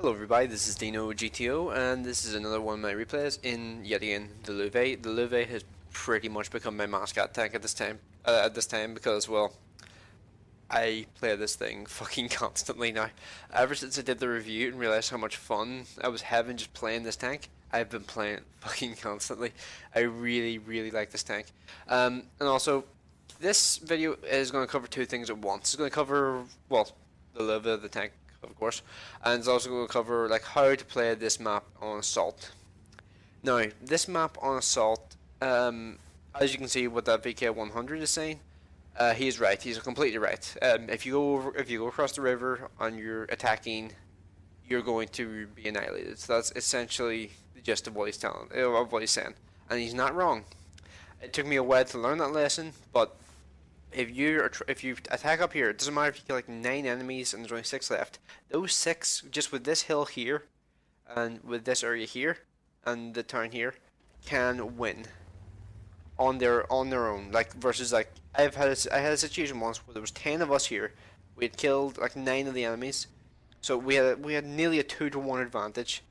Hello everybody, this is DeanoGTO, and this is another one of my replays in, yet again, the Lowe. The Lowe has pretty much become my mascot tank at this time because, well, I play this thing fucking constantly now. Ever since I did the review and realized how much fun I was having just playing this tank, I've been playing it fucking constantly. I really, really like this tank. And also, this video is going to cover two things at once. It's going to cover, well, the Lowe, the tank, of course, and it's also going to cover like how to play this map on Assault. Now, this map on Assault, as you can see what that VK100 is saying, he's right. He's completely right. If you go across the river and you're attacking, you're going to be annihilated. So that's essentially the gist of what he's saying, and he's not wrong. It took me a while to learn that lesson, but if you attack up here, it doesn't matter if you kill like 9 enemies and there's only 6 left. Those 6, just with this hill here, and with this area here, and the town here, can win on their own. Like versus like I had a situation once where there was 10 of us here. We had killed like 9 of the enemies, so we had nearly a 2-to-1 advantage.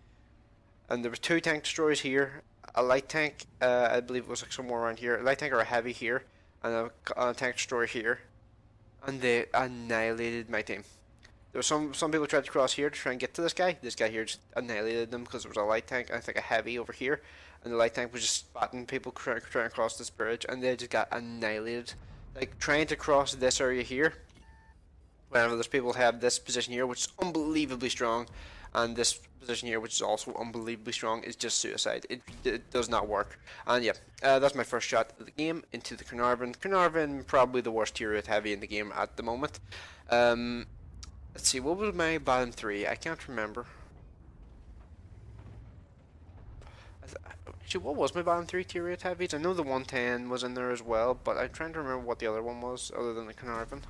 And there was 2 tank destroyers here, a light tank, I believe it was like somewhere around here, a light tank or a heavy here, and a tank destroyer here, and they annihilated my team. There were some people tried to cross here to try and get to this guy. This guy here just annihilated them because there was a light tank and I think a heavy over here, and the light tank was just spotting people trying to cross this bridge, and they just got annihilated. Like trying to cross this area here, whenever those people have this position here, which is unbelievably strong, and this position here, which is also unbelievably strong, is just suicide. It does not work. And yeah, that's my first shot of the game into the Carnarvon. Carnarvon, probably the worst tier 8 heavy in the game at the moment. Let's see, what was my bottom 3? I can't remember. Actually, what was my bottom 3 tier 8 heavies? I know the 110 was in there as well, but I'm trying to remember what the other one was, other than the Carnarvon.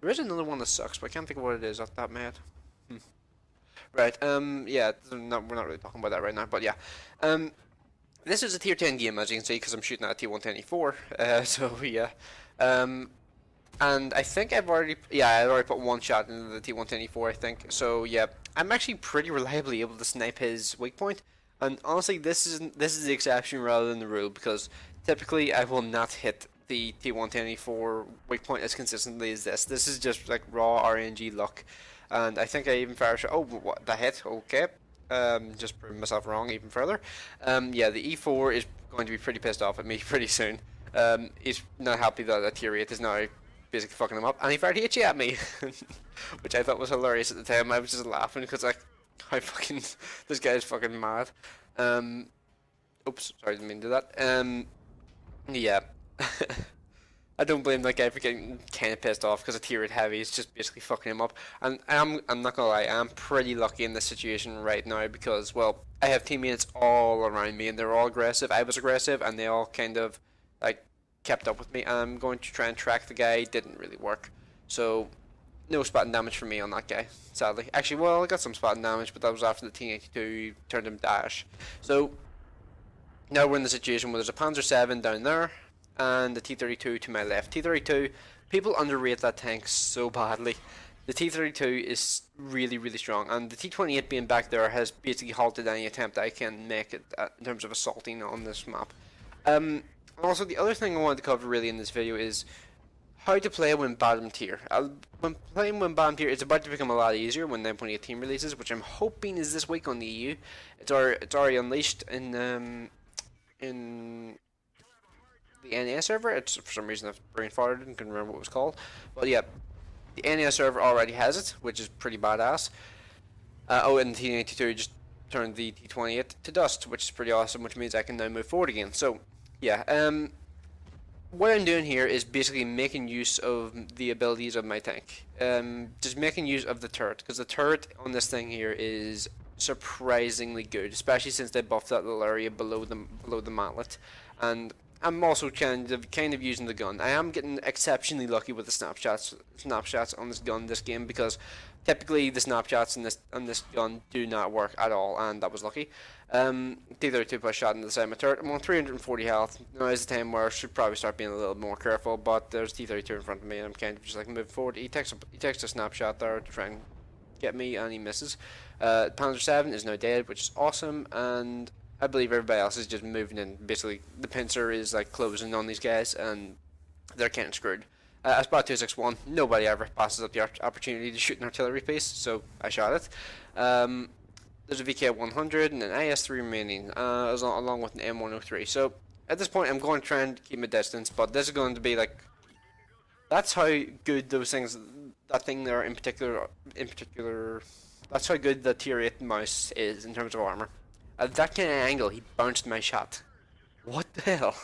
There is another one that sucks, but I can't think of what it is off that mad. Right, yeah, we're not really talking about that right now, but yeah. This is a tier 10 game, as you can see, because I'm shooting at a tier 124, so yeah. And I think I already put one shot into the T124, I think. So yeah, I'm actually pretty reliably able to snipe his weak point. And honestly, this is the exception rather than the rule, because typically I will not hit the T124 weak point as consistently as this. This is just like raw RNG luck. And I think I even fired a shot. Oh, what, that hit? Okay. Just proving myself wrong even further. Yeah, the E4 is going to be pretty pissed off at me pretty soon. He's not happy that the tier 8 is now basically fucking him up, and he fired HE at me, which I thought was hilarious at the time. I was just laughing because like, how fucking this guy is fucking mad. Oops, sorry, didn't mean to do that. Yeah. I don't blame that guy for getting kind of pissed off because a tier 8 heavy is just basically fucking him up. And I'm not gonna lie, I'm pretty lucky in this situation right now because, well, I have teammates all around me and they're all aggressive. I was aggressive and they all kind of like kept up with me. I'm going to try and track the guy. Didn't really work, so no spotting damage for me on that guy, sadly. Actually, well, I got some spotting damage, but that was after the T82 turned him dash. So now we're in the situation where there's a Panzer 7 down there and the T32 to my left. T32, people underrate that tank so badly. The T32 is really, really strong, and the T28 being back there has basically halted any attempt I can make it in terms of assaulting on this map. Also, the other thing I wanted to cover really in this video is how to play when bottom tier. When playing when bottom tier, it's about to become a lot easier when 9.18 releases, which I'm hoping is this week on the EU. It's already unleashed in the NAS server. It's for some reason I've brain farted and couldn't remember what it was called. But yeah, the NAS server already has it, which is pretty badass. Oh, and the T82 just turned the T28 to dust, which is pretty awesome, which means I can now move forward again. So yeah, what I'm doing here is basically making use of the abilities of my tank. Just making use of the turret, because the turret on this thing here is surprisingly good, especially since they buffed that little area below the mantlet. And I'm also kind of using the gun. I am getting exceptionally lucky with the snapshots on this gun this game, because typically the snapshots on this gun do not work at all, and that was lucky. T32 push shot into the side of my turret. I'm on 340 health. Now is the time where I should probably start being a little more careful, but there's T32 in front of me and I'm kind of just like moving forward. He takes a snapshot there to try and get me, and he misses. Panzer 7 is now dead, which is awesome, and I believe everybody else is just moving in. Basically, the pincer is like closing on these guys, and they're kind of screwed. I spot 261. Nobody ever passes up the opportunity to shoot an artillery piece, so I shot it. There's a VK 100 and an IS-3 remaining, along with an M103. So at this point, I'm going to try and keep my distance, but this is going to be like, that's how good those things, that thing there in particular, that's how good the tier 8 mouse is in terms of armor. At that kind of angle, he bounced my shot. What the hell?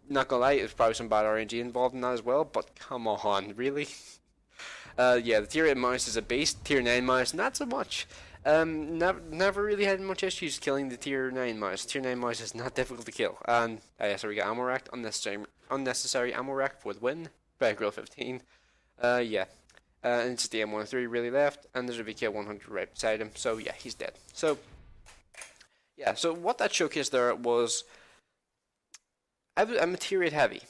Not gonna lie, there's probably some bad RNG involved in that as well, but come on, really? Yeah, the tier 8 mouse is a beast. Tier 9 mouse, not so much. Never really had much issues killing the tier 9 mouse. Tier 9 mouse is not difficult to kill. And so we got ammo racked, unnecessary ammo rack for the win. By Grill 15. Yeah. And it's the M103 really left, and there's a VK 100 right beside him. So yeah, he's dead. So yeah, so what that showcased there was, I'm a tier 8 heavy,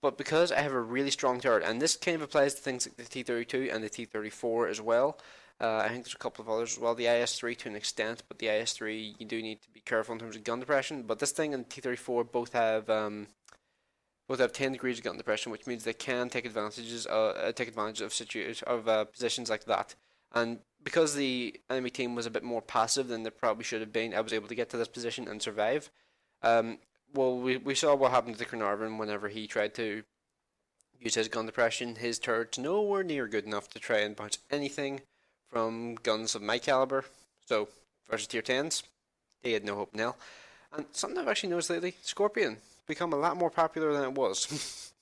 but because I have a really strong turret, and this kind of applies to things like the T32 and the T34 as well. I think there's a couple of others as well. The IS-3 to an extent, but the IS-3 you do need to be careful in terms of gun depression. But this thing and the T34 both have 10 degrees of gun depression, which means they can take advantage of positions like that. And because the enemy team was a bit more passive than they probably should have been, I was able to get to this position and survive. Well, we saw what happened to the Carnarvon whenever he tried to use his gun depression. His turret's nowhere near good enough to try and bounce anything from guns of my caliber. So, versus tier 10s, they had no hope in hell. And something I've actually noticed lately, Scorpion, become a lot more popular than it was.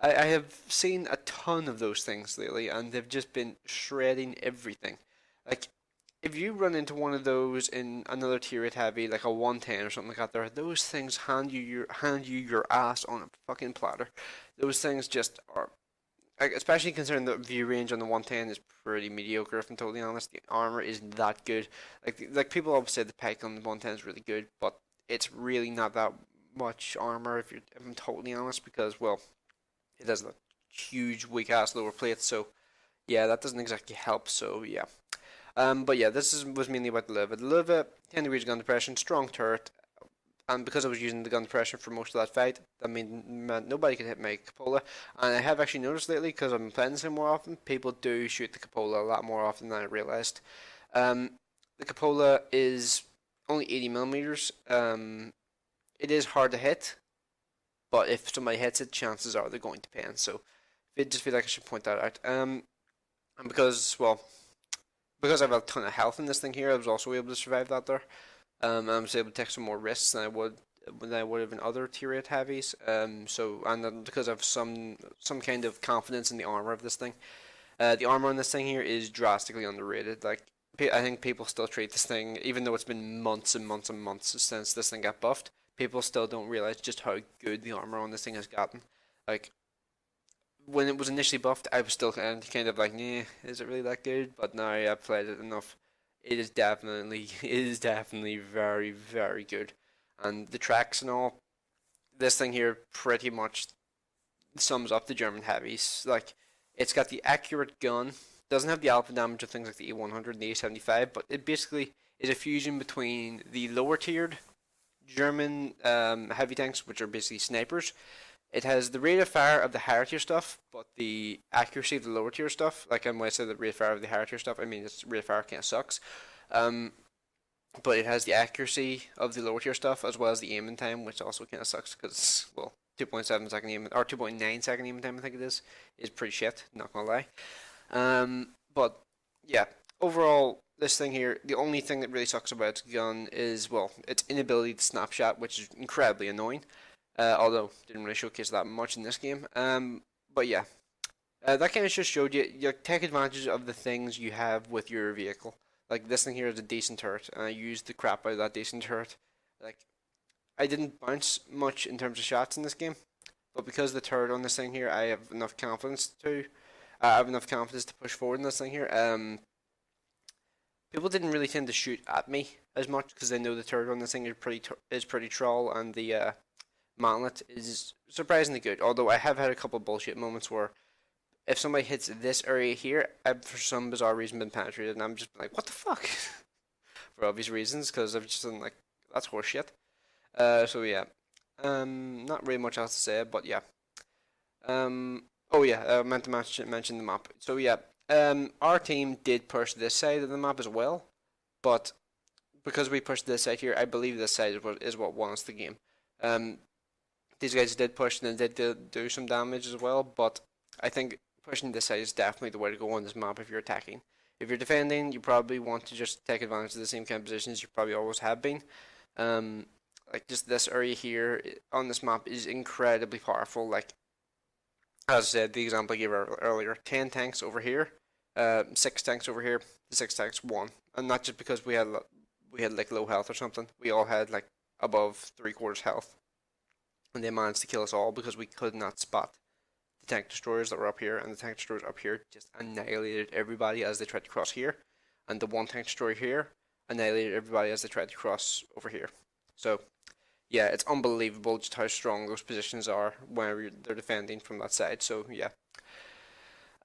I have seen a ton of those things lately, and they've just been shredding everything. Like, if you run into one of those in another tier 8 heavy, like a 110 or something like that, those things hand you your ass on a fucking platter. Those things just are, like, especially considering the view range on the 110 is pretty mediocre. If I'm totally honest, the armor isn't that good. Like people always say the pike on the 110 is really good, but it's really not that much armor if I'm totally honest, because well, it has a huge weak ass lower plate, so yeah, that doesn't exactly help. So yeah. But yeah, was mainly about the Lowe. The Lowe, 10 degrees gun depression, strong turret, and because I was using the gun depression for most of that fight, that meant nobody could hit my cupola. And I have actually noticed lately, because I've been playing this game more often, people do shoot the cupola a lot more often than I realized. The cupola is only 80 millimeters. It is hard to hit, but if somebody hits it, chances are they're going to pan. So I just feel like I should point that out. And because I have a ton of health in this thing here, I was also able to survive that there. I was able to take some more risks than I would have in other tier 8 heavies. And because I have some kind of confidence in the armor of this thing. The armor on this thing here is drastically underrated. Like, I think people still treat this thing, even though it's been months and months and months since this thing got buffed, people still don't realize just how good the armor on this thing has gotten. Like, when it was initially buffed, I was still kind of like, nah, is it really that good? But now I've played it enough. It is definitely very, very good. And the tracks and all, this thing here pretty much sums up the German heavies. Like, it's got the accurate gun, doesn't have the alpha damage of things like the A100 and the A75, but it basically is a fusion between the lower tiered German heavy tanks, which are basically snipers. It has the rate of fire of the higher tier stuff, but the accuracy of the lower tier stuff. Like, when I say the rate of fire of the higher tier stuff, I mean its rate of fire kind of sucks. But it has the accuracy of the lower tier stuff as well as the aiming time, which also kind of sucks because, well, 2.7 second aiming, or 2.9 second aiming time I think it is pretty shit, not gonna lie. But yeah, overall, this thing here, the only thing that really sucks about its gun is, well, its inability to snapshot, which is incredibly annoying. Although didn't really showcase that much in this game. But yeah, that kind of just showed you take advantage of the things you have with your vehicle. Like, this thing here is a decent turret, and I used the crap out of that decent turret. Like, I didn't bounce much in terms of shots in this game, but because of the turret on this thing here, I have enough confidence to push forward in this thing here. People didn't really tend to shoot at me as much because they know the turret on this thing is pretty troll, and the mantlet is surprisingly good. Although I have had a couple of bullshit moments where if somebody hits this area here, I've for some bizarre reason been penetrated, and I'm just like, what the fuck? For obvious reasons, because I've just been like, that's horseshit. So yeah, not really much else to say, but yeah. Oh yeah, I meant to mention the map. So yeah, our team did push this side of the map as well, but because we pushed this side here, I believe this side is what won us the game. Um, these guys did push and they did do some damage as well, but I think pushing this side is definitely the way to go on this map if you're attacking. If you're defending, you probably want to just take advantage of the same kind of positions you probably always have been. Um, like just this area here on this map is incredibly powerful. Like as I said, the example I gave earlier, 10 tanks over here, 6 tanks over here, the 6 tanks won, and not just because we had like low health or something. We all had like above 3/4 health, and they managed to kill us all because we could not spot the tank destroyers that were up here, and the tank destroyers up here just annihilated everybody as they tried to cross here, and the one tank destroyer here annihilated everybody as they tried to cross over here. So yeah, it's unbelievable just how strong those positions are when they're defending from that side. So yeah.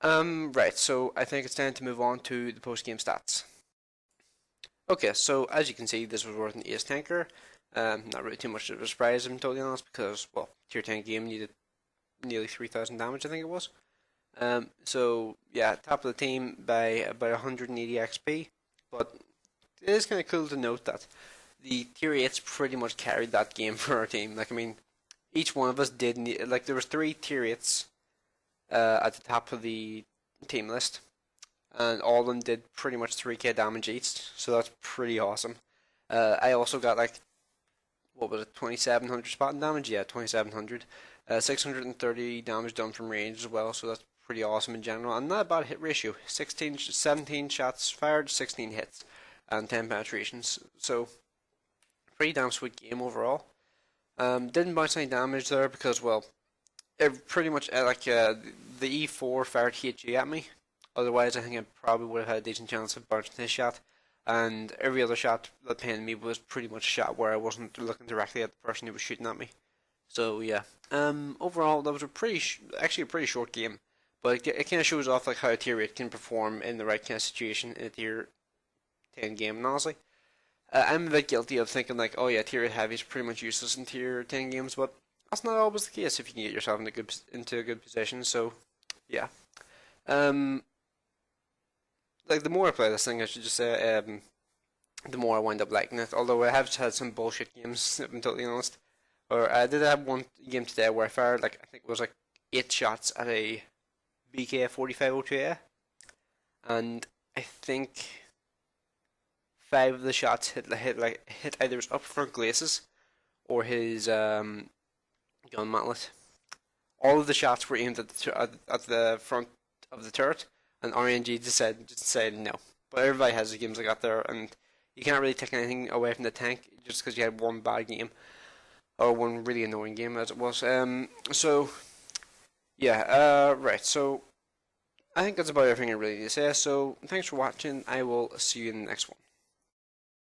Right. So I think it's time to move on to the post-game stats. Okay, so as you can see, this was worth an ace tanker. Not really too much of a surprise, if I'm totally honest, because well, tier 10 game needed nearly 3,000 damage, I think it was. So yeah, top of the team by about 180 XP, but it is kind of cool to note that the tier 8s pretty much carried that game for our team. Like, I mean, each one of us did need, like, there was 3 tier 8s at the top of the team list, and all of them did pretty much 3k damage each, so that's pretty awesome. I also got, like, what was it, 2,700 spotting damage? Yeah, 2,700. 630 damage done from range as well, so that's pretty awesome in general, and not a bad hit ratio. 17 shots fired, 16 hits, and 10 penetrations, so pretty damn sweet game overall. Didn't bounce any damage there because, well, it pretty much the E4 fired HG at me. Otherwise, I think I probably would have had a decent chance of bouncing his shot. And every other shot that pinned me was pretty much a shot where I wasn't looking directly at the person who was shooting at me. So yeah, overall that was actually a pretty short game, but it kind of shows off like how a tier 8 can perform in the right kind of situation in a tier 10 game. And honestly, I'm a bit guilty of thinking like, oh yeah, tier 8 heavy is pretty much useless in tier 10 games, but that's not always the case if you can get yourself into a good position. So yeah, like the more I play this thing, I should just say, the more I wind up liking it. Although I have had some bullshit games, if I'm totally honest. Or I did have one game today where I fired like I think it was like 8 shots at a BK 4502A, and I think 5 of the shots hit either his upfront glacis or his gun mantlet. All of the shots were aimed at the front of the turret, and RNG decided no. But everybody has the games like that there, and you can't really take anything away from the tank just because you had one bad game or one really annoying game as it was. So yeah, right. So I think that's about everything I really need to say. So thanks for watching. I will see you in the next one.